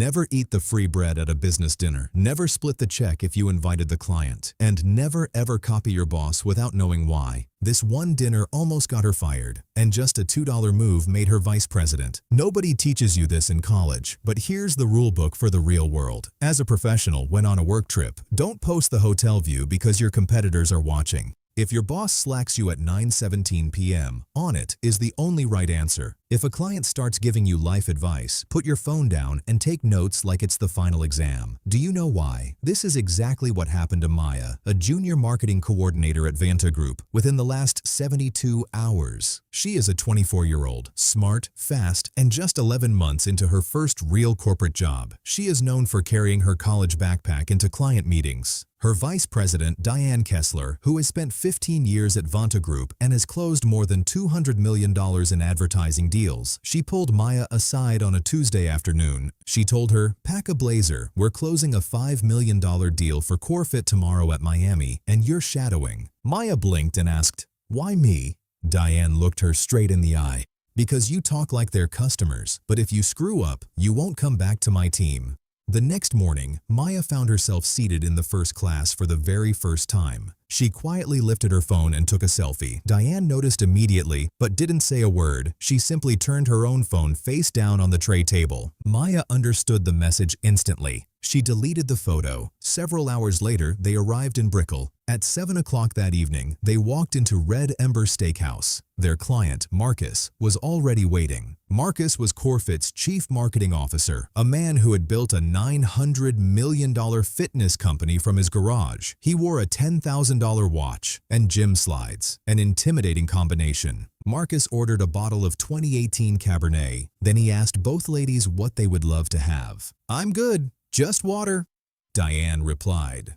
Never eat the free bread at a business dinner. Never split the check if you invited the client. And never ever copy your boss without knowing why. This one dinner almost got her fired, and just a $2 move made her vice president. Nobody teaches you this in college, but here's the rule book for the real world. As a professional, when on a work trip, don't post the hotel view because your competitors are watching. If your boss slacks you at 9:17 p.m., on it is the only right answer. If a client starts giving you life advice, put your phone down and take notes like it's the final exam. Do you know why? This is exactly what happened to Maya, a junior marketing coordinator at Vanta Group, within the last 72 hours. She is a 24-year-old, smart, fast, and just 11 months into her first real corporate job. She is known for carrying her college backpack into client meetings. Her vice president, Diane Kessler, who has spent 15 years at Vanta Group and has closed more than $200 million in advertising deals, she pulled Maya aside on a Tuesday afternoon. She told her, "Pack a blazer, we're closing a $5 million deal for Corfit tomorrow at Miami, and you're shadowing." Maya blinked and asked, "Why me?" Diane looked her straight in the eye. "Because you talk like they're customers, but if you screw up, you won't come back to my team." The next morning, Maya found herself seated in the first class for the very first time. She quietly lifted her phone and took a selfie. Diane noticed immediately, but didn't say a word. She simply turned her own phone face down on the tray table. Maya understood the message instantly. She deleted the photo. Several hours later, they arrived in Brickell. At 7 o'clock that evening, they walked into Red Ember Steakhouse. Their client, Marcus, was already waiting. Marcus was Corfit's chief marketing officer, a man who had built a $900 million fitness company from his garage. He wore a $10,000 watch and gym slides, an intimidating combination. Marcus ordered a bottle of 2018 Cabernet. Then he asked both ladies what they would love to have. "I'm good, just water," Diane replied.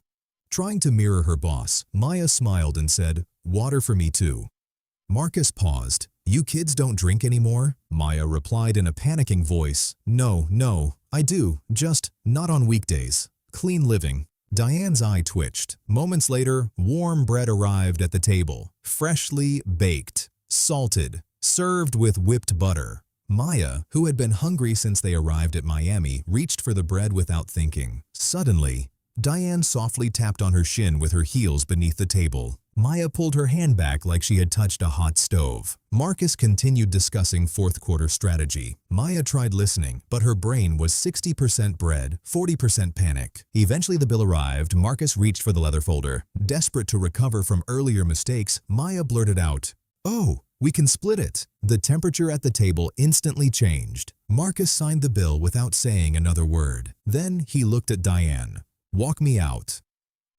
Trying to mirror her boss, Maya smiled and said, "Water for me too." Marcus paused. "You kids don't drink anymore?" Maya replied in a panicking voice, No, I do, just not on weekdays. Clean living." Diane's eye twitched. Moments later, warm bread arrived at the table, freshly baked, salted, served with whipped butter. Maya, who had been hungry since they arrived at Miami, reached for the bread without thinking. Suddenly, Diane softly tapped on her shin with her heels beneath the table. Maya pulled her hand back like she had touched a hot stove. Marcus continued discussing fourth quarter strategy. Maya tried listening, but her brain was 60% bread, 40% panic. Eventually the bill arrived. Marcus reached for the leather folder. Desperate to recover from earlier mistakes, Maya blurted out, "Oh, we can split it." The temperature at the table instantly changed. Marcus signed the bill without saying another word. Then he looked at Diane. "Walk me out."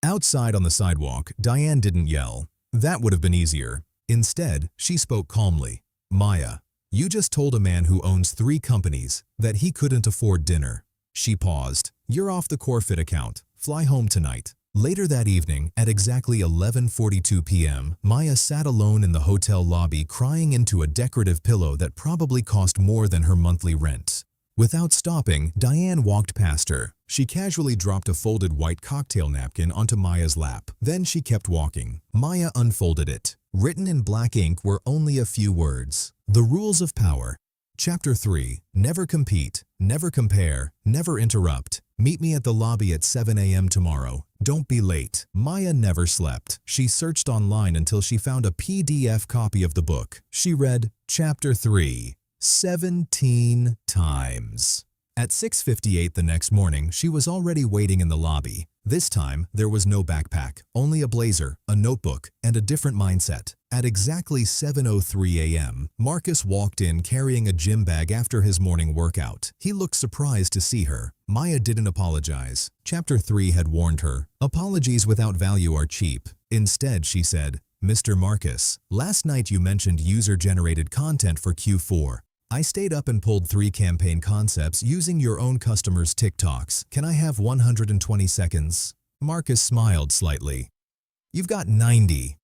Outside on the sidewalk, Diane didn't yell. That would have been easier. Instead, she spoke calmly. "Maya, you just told a man who owns 3 companies that he couldn't afford dinner." She paused. "You're off the Corfit account. Fly home tonight." Later that evening, at exactly 11:42 p.m., Maya sat alone in the hotel lobby crying into a decorative pillow that probably cost more than her monthly rent. Without stopping, Diane walked past her. She casually dropped a folded white cocktail napkin onto Maya's lap. Then she kept walking. Maya unfolded it. Written in black ink were only a few words. The Rules of Power. Chapter 3. Never compete, never compare, never interrupt. Meet me at the lobby at 7 a.m. tomorrow. Don't be late. Maya never slept. She searched online until she found a PDF copy of the book. She read Chapter 3. 17 times. At 6:58 the next morning, she was already waiting in the lobby. This time, there was no backpack, only a blazer, a notebook, and a different mindset. At exactly 7:03 a.m., Marcus walked in carrying a gym bag after his morning workout. He looked surprised to see her. Maya didn't apologize. Chapter 3 had warned her, apologies without value are cheap. Instead, she said, "Mr. Marcus, last night you mentioned user-generated content for Q4. I stayed up and pulled 3 campaign concepts using your own customers' TikToks. Can I have 120 seconds? Marcus smiled slightly. "You've got 90.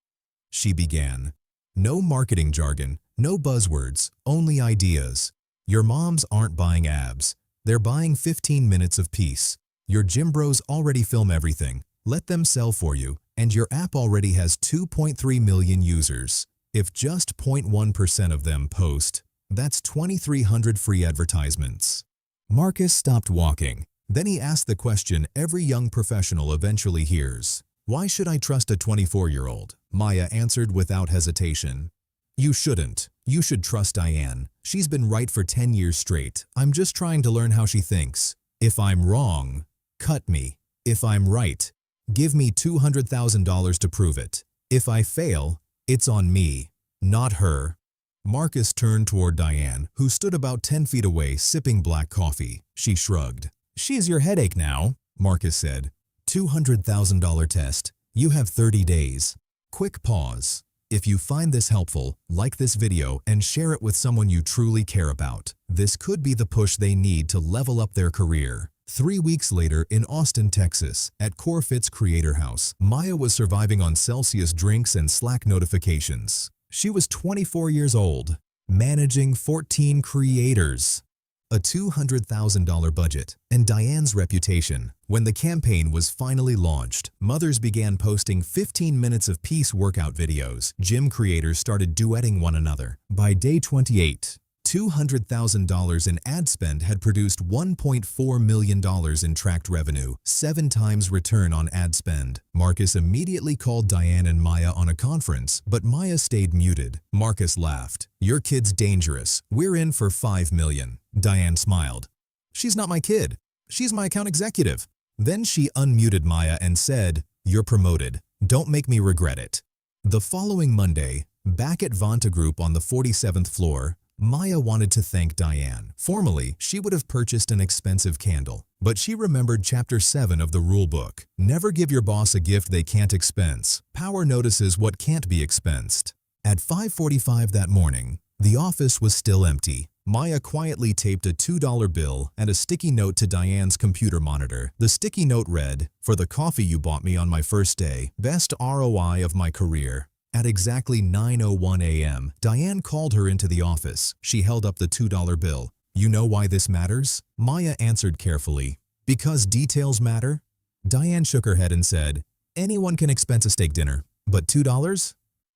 She began. "No marketing jargon, no buzzwords, only ideas. Your moms aren't buying abs. They're buying 15 minutes of peace. Your gym bros already film everything. Let them sell for you, and your app already has 2.3 million users. If just 0.1% of them post, that's 2,300 free advertisements." Marcus stopped walking. Then he asked the question every young professional eventually hears. Why should I trust a 24-year-old? Maya answered without hesitation. You shouldn't. You should trust Diane. She's been right for 10 years straight. I'm just trying to learn how she thinks. If I'm wrong, cut me. If I'm right, give me $200,000 to prove it. If I fail, it's on me, not her. Marcus turned toward Diane, who stood about 10 feet away sipping black coffee. She shrugged. She's your headache now, Marcus said. $200,000 test. You have 30 days. Quick pause. If you find this helpful, like this video and share it with someone you truly care about. This could be the push they need to level up their career. 3 weeks later in Austin, Texas, at CoreFit's Creator House, Maya was surviving on Celsius drinks and Slack notifications. She was 24 years old, managing 14 creators, a $200,000 budget, and Diane's reputation. When the campaign was finally launched, mothers began posting 15 minutes of peace workout videos. Gym creators started duetting one another. By day 28, $200,000 in ad spend had produced $1.4 million in tracked revenue, 7 times return on ad spend. Marcus immediately called Diane and Maya on a conference, but Maya stayed muted. Marcus laughed. Your kid's dangerous. We're in for $5 million. Diane smiled. She's not my kid. She's my account executive. Then she unmuted Maya and said, You're promoted. Don't make me regret it. The following Monday, back at Vanta Group on the 47th floor, Maya wanted to thank Diane. Formally, she would have purchased an expensive candle, but she remembered Chapter 7 of the rule book. Never give your boss a gift they can't expense. Power notices what can't be expensed. At 5:45 that morning, the office was still empty. Maya quietly taped a $2 bill and a sticky note to Diane's computer monitor. The sticky note read, For the coffee you bought me on my first day, best ROI of my career. At exactly 9:01 a.m., Diane called her into the office. She held up the $2 bill. You know why this matters? Maya answered carefully. Because details matter? Diane shook her head and said, Anyone can expense a steak dinner, but $2?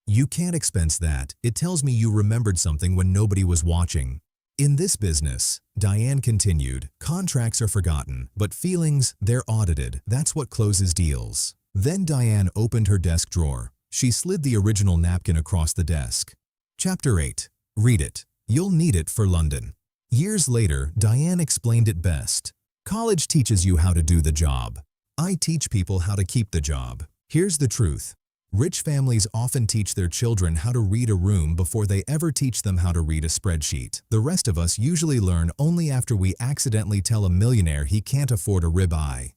You can't expense that. It tells me you remembered something when nobody was watching. In this business, Diane continued, contracts are forgotten, but feelings, they're audited. That's what closes deals. Then Diane opened her desk drawer. She slid the original napkin across the desk. Chapter 8. Read it. You'll need it for London. Years later, Diane explained it best. College teaches you how to do the job. I teach people how to keep the job. Here's the truth. Rich families often teach their children how to read a room before they ever teach them how to read a spreadsheet. The rest of us usually learn only after we accidentally tell a millionaire he can't afford a ribeye.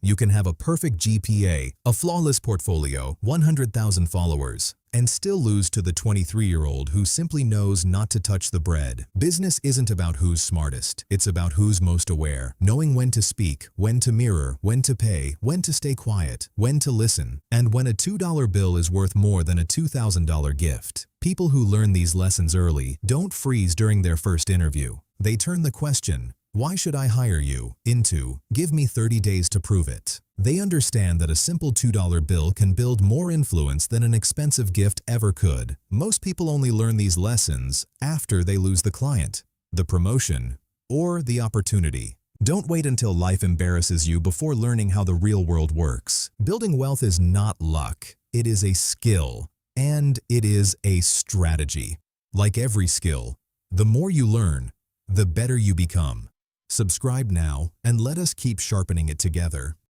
You can have a perfect GPA, a flawless portfolio, 100,000 followers, and still lose to the 23-year-old who simply knows not to touch the bread. Business isn't about who's smartest. It's about who's most aware, knowing when to speak, when to mirror, when to pay, when to stay quiet, when to listen, and when a $2 bill is worth more than a $2,000 gift. People who learn these lessons early don't freeze during their first interview. They turn the question, why should I hire you? Into, give me 30 days to prove it. They understand that a simple $2 bill can build more influence than an expensive gift ever could. Most people only learn these lessons after they lose the client, the promotion, or the opportunity. Don't wait until life embarrasses you before learning how the real world works. Building wealth is not luck. It is a skill, and it is a strategy. Like every skill, the more you learn, the better you become. Subscribe now and let us keep sharpening it together.